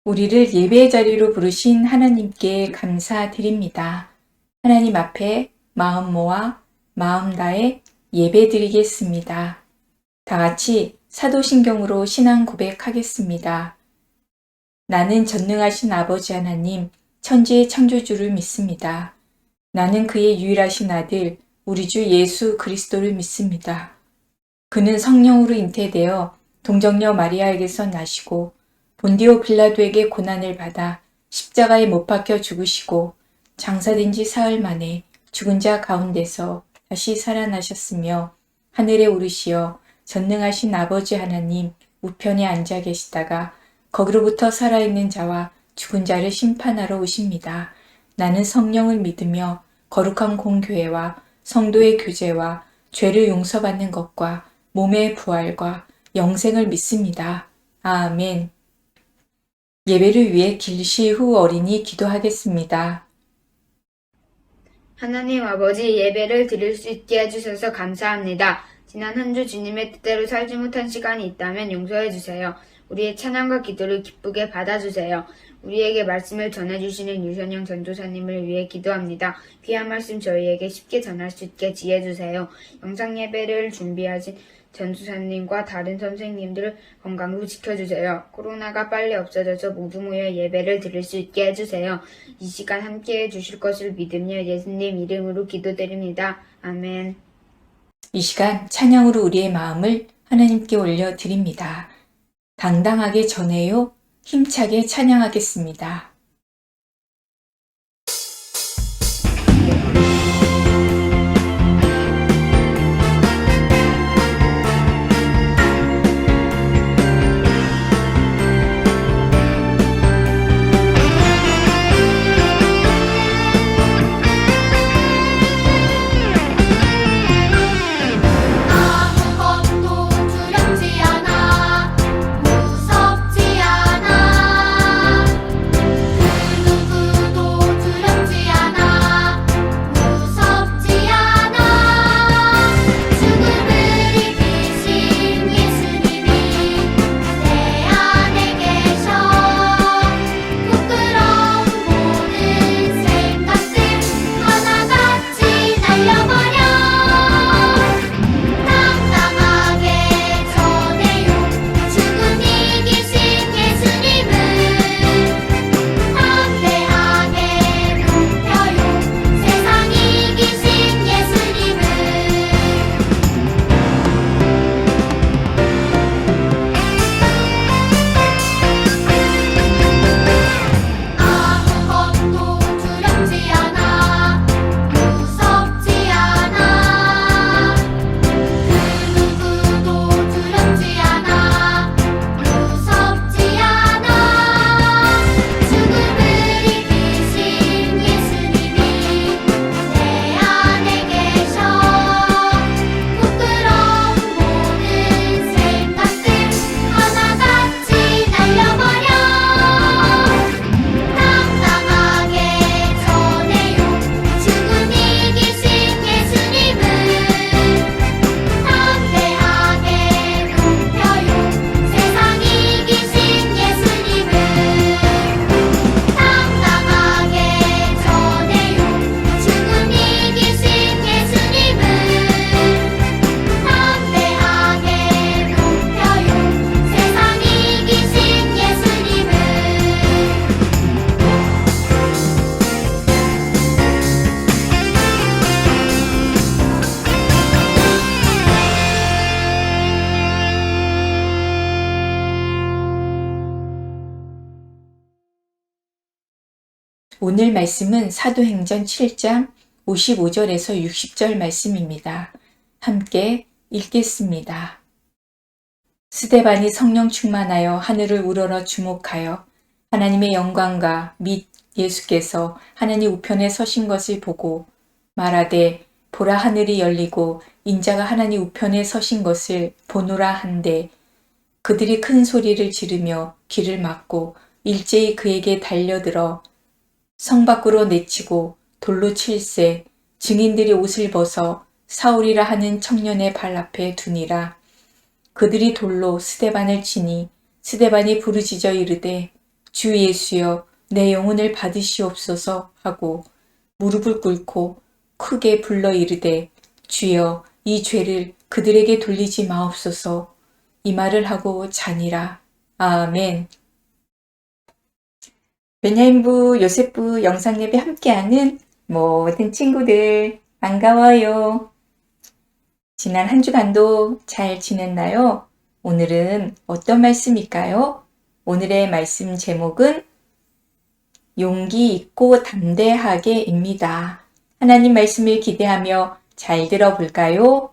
우리를 예배의 자리로 부르신 하나님께 감사드립니다. 하나님 앞에 마음 모아 마음 다해 예배 드리겠습니다. 다 같이 사도신경으로 신앙 고백하겠습니다. 나는 전능하신 아버지 하나님, 천지의 창조주를 믿습니다. 나는 그의 유일하신 아들, 우리 주 예수 그리스도를 믿습니다. 그는 성령으로 잉태되어 동정녀 마리아에게서 나시고 본디오 빌라도에게 고난을 받아 십자가에 못 박혀 죽으시고 장사된 지 사흘 만에 죽은 자 가운데서 다시 살아나셨으며 하늘에 오르시어 전능하신 아버지 하나님 우편에 앉아 계시다가 거기로부터 살아있는 자와 죽은 자를 심판하러 오십니다. 나는 성령을 믿으며 거룩한 공교회와 성도의 교제와 죄를 용서받는 것과 몸의 부활과 영생을 믿습니다. 아멘. 예배를 위해 길시후 어린이 기도하겠습니다. 하나님 아버지, 예배를 드릴 수 있게 해주셔서 감사합니다. 지난 한 주 주님의 뜻대로 살지 못한 시간이 있다면 용서해 주세요. 우리의 찬양과 기도를 기쁘게 받아주세요. 우리에게 말씀을 전해주시는 유선영 전도사님을 위해 기도합니다. 귀한 말씀 저희에게 쉽게 전할 수 있게 지혜 주세요. 영상 예배를 준비하신 전도사님과 다른 선생님들을 건강으로 지켜주세요. 코로나가 빨리 없어져서 모두 모여 예배를 드릴 수 있게 해주세요. 이 시간 함께해 주실 것을 믿으며 예수님 이름으로 기도드립니다. 아멘. 이 시간 찬양으로 우리의 마음을 하나님께 올려드립니다. 당당하게 전해요. 힘차게 찬양하겠습니다. 아무것도 두렵지 않아 무섭지 않아 그 누구도 두렵지 않아 무섭지 않아 죽음을 이기신 예수님이 내 안에 계셔 부끄러운 모든 생각들 하나같이 날려버려 당당하게 전해요 죽음 이기신 예수님을 담대하게 높여요 세상 이기신 예수님을 아무것도 두렵지 않아 무섭지 않아 그 누구도 두렵지 않아 무섭지 않아 죽음을 이기신 예수님이 내 안에 계셔 부끄러운 모든 생각들 하나같이 날려버려 당당하게 전해요 죽음 이기신 예수님을 담대하게 높여요 세상 이기신 예수님을 당당하게 전해요 죽음 이기신 예수님을 담대하게 높여요 세상 이기신 예수님을 오늘 말씀은 사도행전 7장 55절에서 60절 말씀입니다. 함께 읽겠습니다. 스데반이 성령 충만하여 하늘을 우러러 주목하여 하나님의 영광과 및 예수께서 하나님 우편에 서신 것을 보고 말하되 보라 하늘이 열리고 인자가 하나님 우편에 서신 것을 보노라 한데 그들이 큰 소리를 지르며 귀를 막고 일제히 그에게 달려들어 성 밖으로 내치고 돌로 칠세 증인들이 옷을 벗어 사울이라 하는 청년의 발 앞에 두니라. 그들이 돌로 스데반을 치니 스데반이 부르짖어 이르되 주 예수여 내 영혼을 받으시옵소서 하고 무릎을 꿇고 크게 불러 이르되 주여 이 죄를 그들에게 돌리지 마옵소서 이 말을 하고 자니라. 아멘. 베냐민부 요셉부 영상예배 함께하는 모든 친구들 반가워요. 지난 한 주간도 잘 지냈나요? 오늘은 어떤 말씀일까요? 오늘의 말씀 제목은 용기 있고 담대하게입니다. 하나님 말씀을 기대하며 잘 들어볼까요?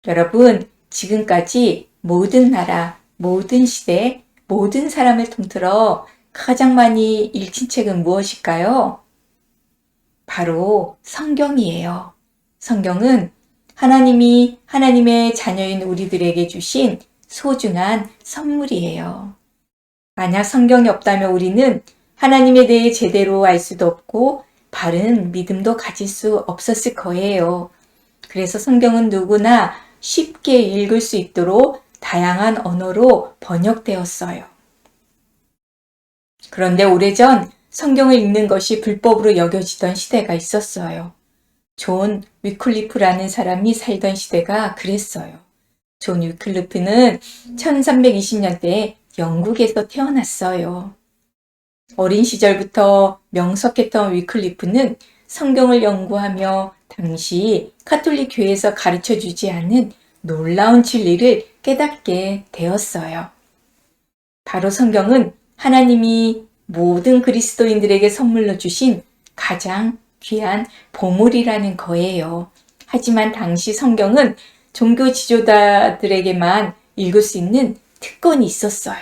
여러분, 지금까지 모든 나라, 모든 시대, 모든 사람을 통틀어 가장 많이 읽힌 책은 무엇일까요? 바로 성경이에요. 성경은 하나님이 하나님의 자녀인 우리들에게 주신 소중한 선물이에요. 만약 성경이 없다면 우리는 하나님에 대해 제대로 알 수도 없고 바른 믿음도 가질 수 없었을 거예요. 그래서 성경은 누구나 쉽게 읽을 수 있도록 다양한 언어로 번역되었어요. 그런데 오래전 성경을 읽는 것이 불법으로 여겨지던 시대가 있었어요. 존 위클리프라는 사람이 살던 시대가 그랬어요. 존 위클리프는 1320년대에 영국에서 태어났어요. 어린 시절부터 명석했던 위클리프는 성경을 연구하며 당시 가톨릭 교회에서 가르쳐주지 않은 놀라운 진리를 깨닫게 되었어요. 바로 성경은 하나님이 모든 그리스도인들에게 선물로 주신 가장 귀한 보물이라는 거예요. 하지만 당시 성경은 종교 지도자들에게만 읽을 수 있는 특권이 있었어요.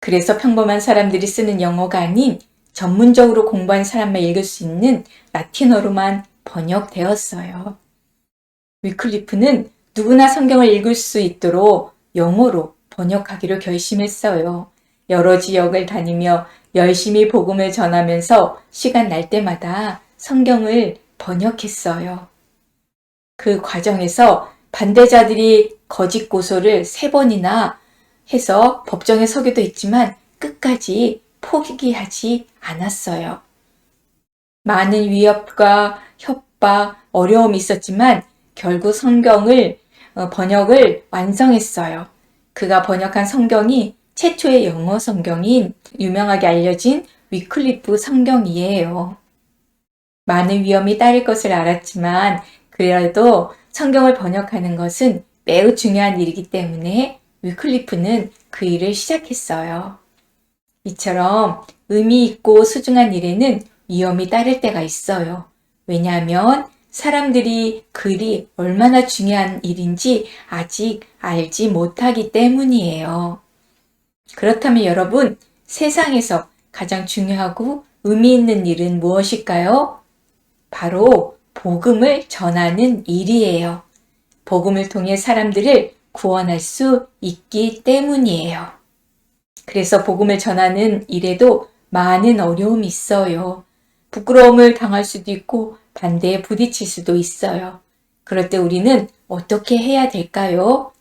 그래서 평범한 사람들이 쓰는 영어가 아닌 전문적으로 공부한 사람만 읽을 수 있는 라틴어로만 번역되었어요. 위클리프는 누구나 성경을 읽을 수 있도록 영어로 번역하기로 결심했어요. 여러 지역을 다니며 열심히 복음을 전하면서 시간 날 때마다 성경을 번역했어요. 그 과정에서 반대자들이 거짓 고소를 3번이나 해서 법정에 서기도 했지만 끝까지 포기하지 않았어요. 많은 위협과 협박, 어려움이 있었지만 결국 성경을 번역을 완성했어요. 그가 번역한 성경이 최초의 영어 성경인 유명하게 알려진 위클리프 성경이에요. 많은 위험이 따를 것을 알았지만 그래도 성경을 번역하는 것은 매우 중요한 일이기 때문에 위클리프는 그 일을 시작했어요. 이처럼 의미 있고 소중한 일에는 위험이 따를 때가 있어요. 왜냐하면 사람들이 글이 얼마나 중요한 일인지 아직 알지 못하기 때문이에요. 그렇다면 여러분, 세상에서 가장 중요하고 의미 있는 일은 무엇일까요? 바로 복음을 전하는 일이에요. 복음을 통해 사람들을 구원할 수 있기 때문이에요. 그래서 복음을 전하는 일에도 많은 어려움이 있어요. 부끄러움을 당할 수도 있고 반대에 부딪힐 수도 있어요. 그럴 때 우리는 어떻게 해야 될까요?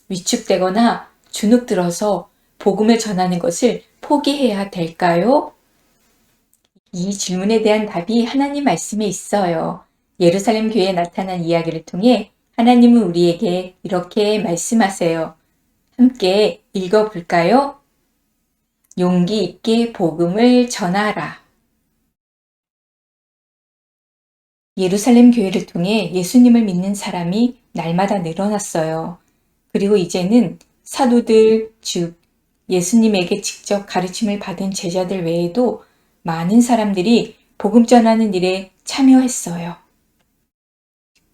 위축되거나 주눅들어서 복음을 전하는 것을 포기해야 될까요? 이 질문에 대한 답이 하나님 말씀에 있어요. 예루살렘 교회에 나타난 이야기를 통해 하나님은 우리에게 이렇게 말씀하세요. 함께 읽어볼까요? 용기 있게 복음을 전하라. 예루살렘 교회를 통해 예수님을 믿는 사람이 날마다 늘어났어요. 그리고 이제는 사도들, 즉 예수님에게 직접 가르침을 받은 제자들 외에도 많은 사람들이 복음 전하는 일에 참여했어요.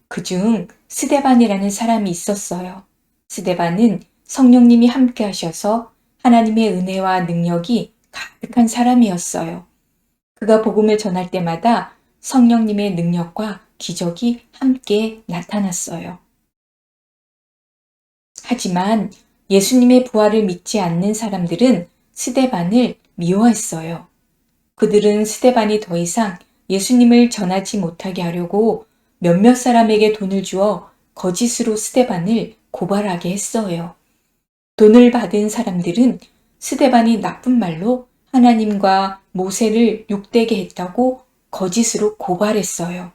그중 스데반이라는 사람이 있었어요. 스데반은 성령님이 함께 하셔서 하나님의 은혜와 능력이 가득한 사람이었어요. 그가 복음을 전할 때마다 성령님의 능력과 기적이 함께 나타났어요. 하지만 예수님의 부활을 믿지 않는 사람들은 스데반을 미워했어요. 그들은 스데반이 더 이상 예수님을 전하지 못하게 하려고 몇몇 사람에게 돈을 주어 거짓으로 스데반을 고발하게 했어요. 돈을 받은 사람들은 스데반이 나쁜 말로 하나님과 모세를 욕되게 했다고 거짓으로 고발했어요.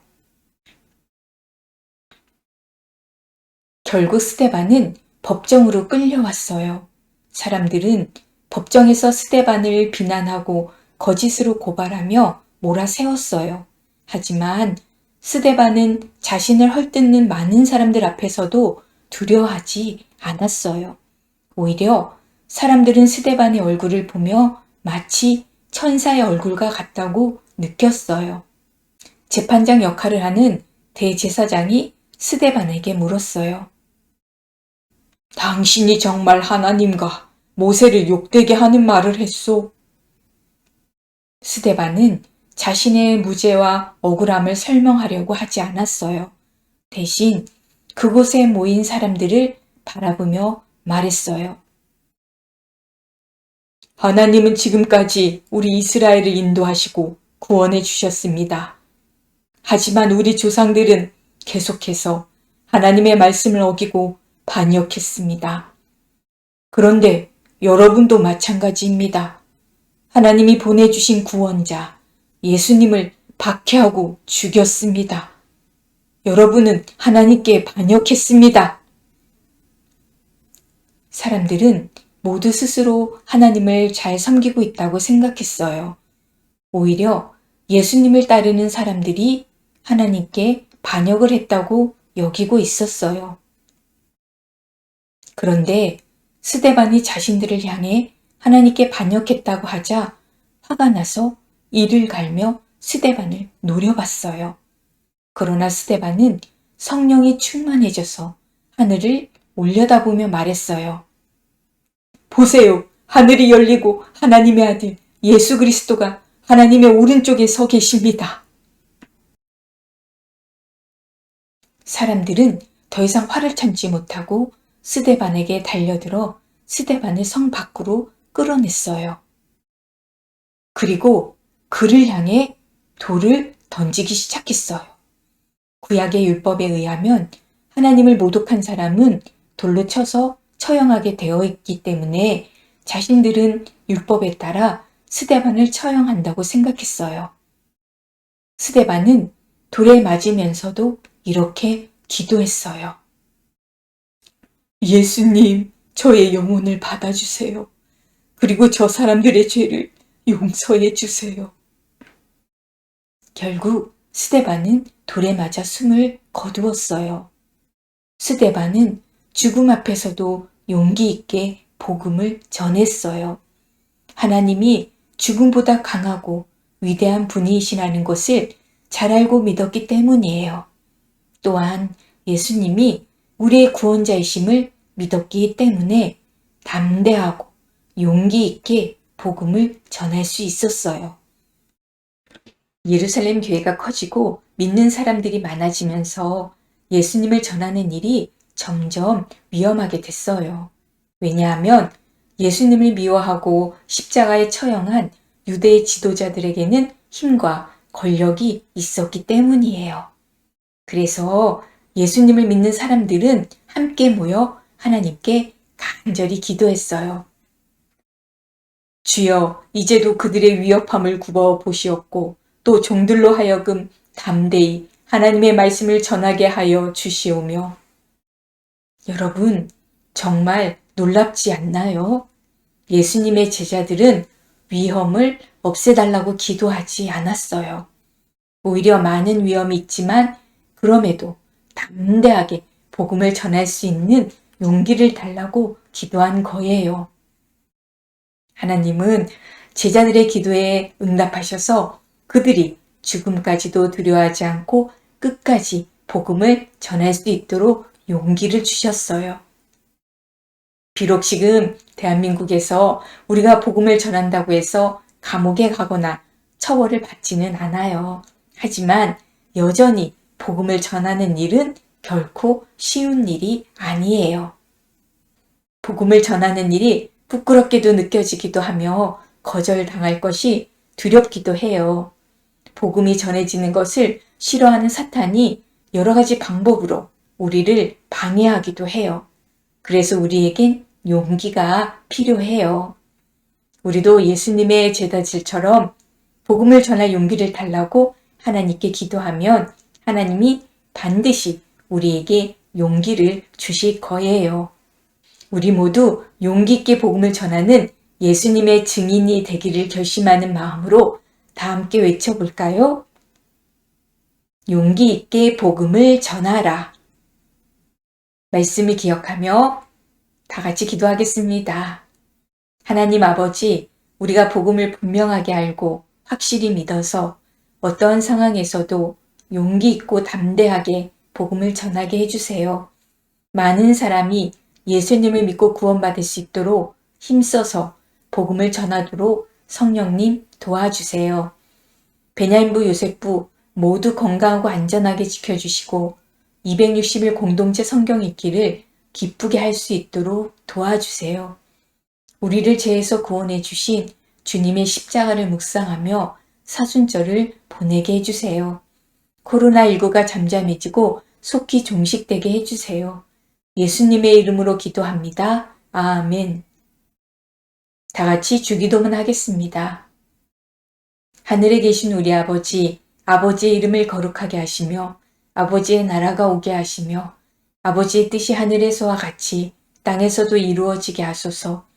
결국 스데반은 법정으로 끌려왔어요. 사람들은 법정에서 스데반을 비난하고 거짓으로 고발하며 몰아세웠어요. 하지만 스데반은 자신을 헐뜯는 많은 사람들 앞에서도 두려워하지 않았어요. 오히려 사람들은 스데반의 얼굴을 보며 마치 천사의 얼굴과 같다고 느꼈어요. 재판장 역할을 하는 대제사장이 스데반에게 물었어요. 당신이 정말 하나님과 모세를 욕되게 하는 말을 했소? 스데반은 자신의 무죄와 억울함을 설명하려고 하지 않았어요. 대신 그곳에 모인 사람들을 바라보며 말했어요. 하나님은 지금까지 우리 이스라엘을 인도하시고 구원해 주셨습니다. 하지만 우리 조상들은 계속해서 하나님의 말씀을 어기고 반역했습니다. 그런데 여러분도 마찬가지입니다. 하나님이 보내주신 구원자 예수님을 박해하고 죽였습니다. 여러분은 하나님께 반역했습니다. 사람들은 모두 스스로 하나님을 잘 섬기고 있다고 생각했어요. 오히려 예수님을 따르는 사람들이 하나님께 반역을 했다고 여기고 있었어요. 그런데 스데반이 자신들을 향해 하나님께 반역했다고 하자 화가 나서 이를 갈며 스데반을 노려봤어요. 그러나 스데반은 성령이 충만해져서 하늘을 올려다보며 말했어요. 보세요. 하늘이 열리고 하나님의 아들 예수 그리스도가 하나님의 오른쪽에 서 계십니다. 사람들은 더 이상 화를 참지 못하고 스데반에게 달려들어 스데반을 성 밖으로 끌어냈어요. 그리고 그를 향해 돌을 던지기 시작했어요. 구약의 율법에 의하면 하나님을 모독한 사람은 돌로 쳐서 처형하게 되어 있기 때문에 자신들은 율법에 따라 스데반을 처형한다고 생각했어요. 스데반은 돌에 맞으면서도 이렇게 기도했어요. 예수님, 저의 영혼을 받아주세요. 그리고 저 사람들의 죄를 용서해 주세요. 결국 스데반은 돌에 맞아 숨을 거두었어요. 스데반은 죽음 앞에서도 용기 있게 복음을 전했어요. 하나님이 죽음보다 강하고 위대한 분이시라는 것을 잘 알고 믿었기 때문이에요. 또한 예수님이 우리의 구원자이심을 믿었기 때문에 담대하고 용기 있게 복음을 전할 수 있었어요. 예루살렘 교회가 커지고 믿는 사람들이 많아지면서 예수님을 전하는 일이 점점 위험하게 됐어요. 왜냐하면 예수님을 미워하고 십자가에 처형한 유대의 지도자들에게는 힘과 권력이 있었기 때문이에요. 그래서 예수님을 믿는 사람들은 함께 모여 하나님께 간절히 기도했어요. 주여, 이제도 그들의 위협함을 굽어 보시옵고 또 종들로 하여금 담대히 하나님의 말씀을 전하게 하여 주시오며. 여러분, 정말 놀랍지 않나요? 예수님의 제자들은 위험을 없애달라고 기도하지 않았어요. 오히려 많은 위험이 있지만 그럼에도 담대하게 복음을 전할 수 있는 용기를 달라고 기도한 거예요. 하나님은 제자들의 기도에 응답하셔서 그들이 죽음까지도 두려워하지 않고 끝까지 복음을 전할 수 있도록 용기를 주셨어요. 비록 지금 대한민국에서 우리가 복음을 전한다고 해서 감옥에 가거나 처벌을 받지는 않아요. 하지만 여전히 복음을 전하는 일은 결코 쉬운 일이 아니에요. 복음을 전하는 일이 부끄럽게도 느껴지기도 하며 거절당할 것이 두렵기도 해요. 복음이 전해지는 것을 싫어하는 사탄이 여러 가지 방법으로 우리를 방해하기도 해요. 그래서 우리에겐 용기가 필요해요. 우리도 예수님의 제자들처럼 복음을 전할 용기를 달라고 하나님께 기도하면 하나님이 반드시 우리에게 용기를 주실 거예요. 우리 모두 용기 있게 복음을 전하는 예수님의 증인이 되기를 결심하는 마음으로 다 함께 외쳐볼까요? 용기 있게 복음을 전하라. 말씀을 기억하며 다 같이 기도하겠습니다. 하나님 아버지, 우리가 복음을 분명하게 알고 확실히 믿어서 어떠한 상황에서도 용기 있고 담대하게 복음을 전하게 해주세요. 많은 사람이 예수님을 믿고 구원받을 수 있도록 힘써서 복음을 전하도록 성령님 도와주세요. 베냐민부 요셉부 모두 건강하고 안전하게 지켜주시고 260일 공동체 성경 읽기를 기쁘게 할 수 있도록 도와주세요. 우리를 죄에서 구원해 주신 주님의 십자가를 묵상하며 사순절을 보내게 해주세요. 코로나19가 잠잠해지고 속히 종식되게 해주세요. 예수님의 이름으로 기도합니다. 아멘. 다 같이 주기도문 하겠습니다. 하늘에 계신 우리 아버지, 아버지의 이름을 거룩하게 하시며 아버지의 나라가 오게 하시며 아버지의 뜻이 하늘에서와 같이 땅에서도 이루어지게 하소서.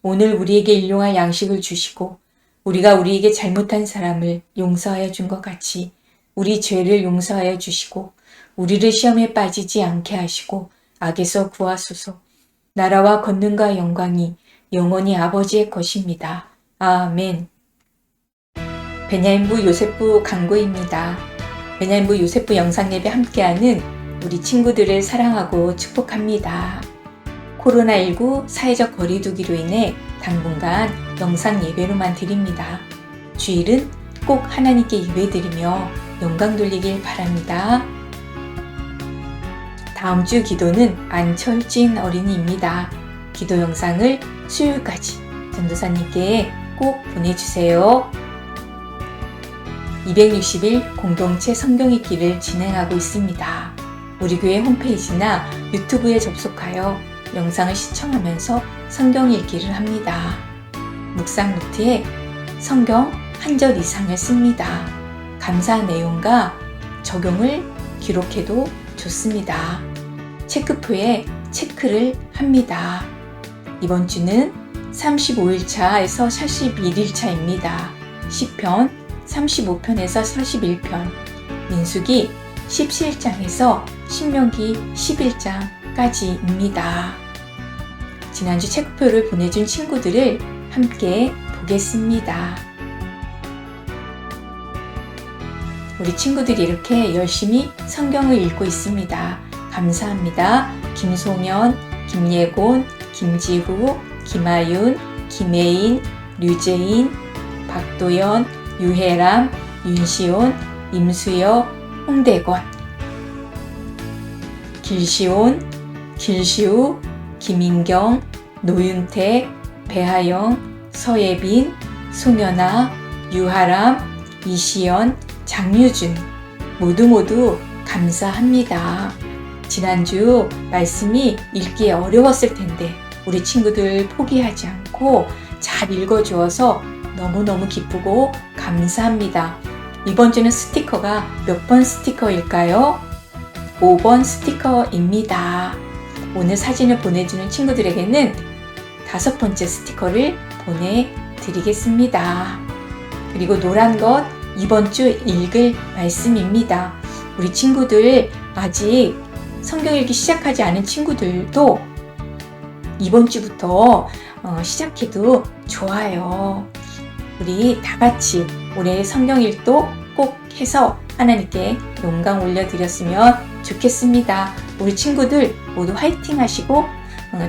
오늘 우리에게 일용할 양식을 주시고 우리가 우리에게 잘못한 사람을 용서하여 준 것 같이 우리 죄를 용서하여 주시고 우리를 시험에 빠지지 않게 하시고 악에서 구하소서. 나라와 권능과 영광이 영원히 아버지의 것입니다. 아멘. 베냐민부 요셉부 강구입니다. 베냐민부 요셉부 영상예배 함께하는 우리 친구들을 사랑하고 축복합니다. 코로나19 사회적 거리두기로 인해 당분간 영상 예배로만 드립니다. 주일은 꼭 하나님께 예배드리며 영광 돌리길 바랍니다. 다음 주 기도는 안철진 어린이입니다. 기도 영상을 수요일까지 전도사님께 꼭 보내주세요. 260일 공동체 성경 읽기를 진행하고 있습니다. 우리 교회 홈페이지나 유튜브에 접속하여 영상을 시청하면서 성경 읽기를 합니다. 묵상 노트에 성경 한 절 이상을 씁니다. 감사한 내용과 적용을 기록해도 좋습니다. 체크표에 체크를 합니다. 이번 주는 35일차에서 41일차입니다. 시편 35편에서 41편, 민수기 17장에서 신명기 11장까지입니다. 지난주 체크표를 보내준 친구들을 함께 보겠습니다. 우리 친구들이 이렇게 열심히 성경을 읽고 있습니다. 감사합니다. 김송현, 김예곤, 김지후, 김아윤, 김혜인, 류재인, 박도연, 유혜람, 윤시온, 임수여, 홍대권, 길시온, 길시우, 김인경, 노윤택, 배하영, 서예빈, 송연아, 유하람, 이시연, 장유준 모두 감사합니다. 지난주 말씀이 읽기에 어려웠을 텐데 우리 친구들 포기하지 않고 잘 읽어주어서 너무너무 기쁘고 감사합니다. 이번 주는 스티커가 몇 번 스티커일까요? 5번 스티커입니다. 오늘 사진을 보내주는 친구들에게는 5번째 스티커를 보내드리겠습니다. 그리고 노란 것 이번 주 읽을 말씀입니다. 우리 친구들 아직 성경 읽기 시작하지 않은 친구들도 이번 주부터 시작해도 좋아요. 우리 다 같이 올해 성경 읽도 꼭 해서 하나님께 영광 올려드렸으면 좋겠습니다. 우리 친구들 모두 화이팅 하시고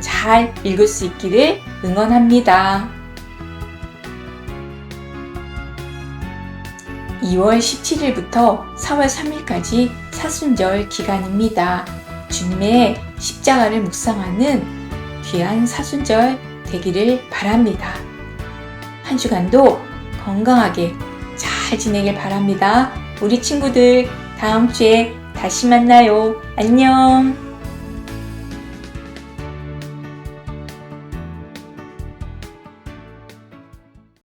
잘 읽을 수 있기를 응원합니다. 2월 17일부터 4월 3일까지 사순절 기간입니다. 주님의 십자가를 묵상하는 귀한 사순절 되기를 바랍니다. 한 주간도 건강하게 잘 지내길 바랍니다. 우리 친구들 다음 주에 다시 만나요. 안녕.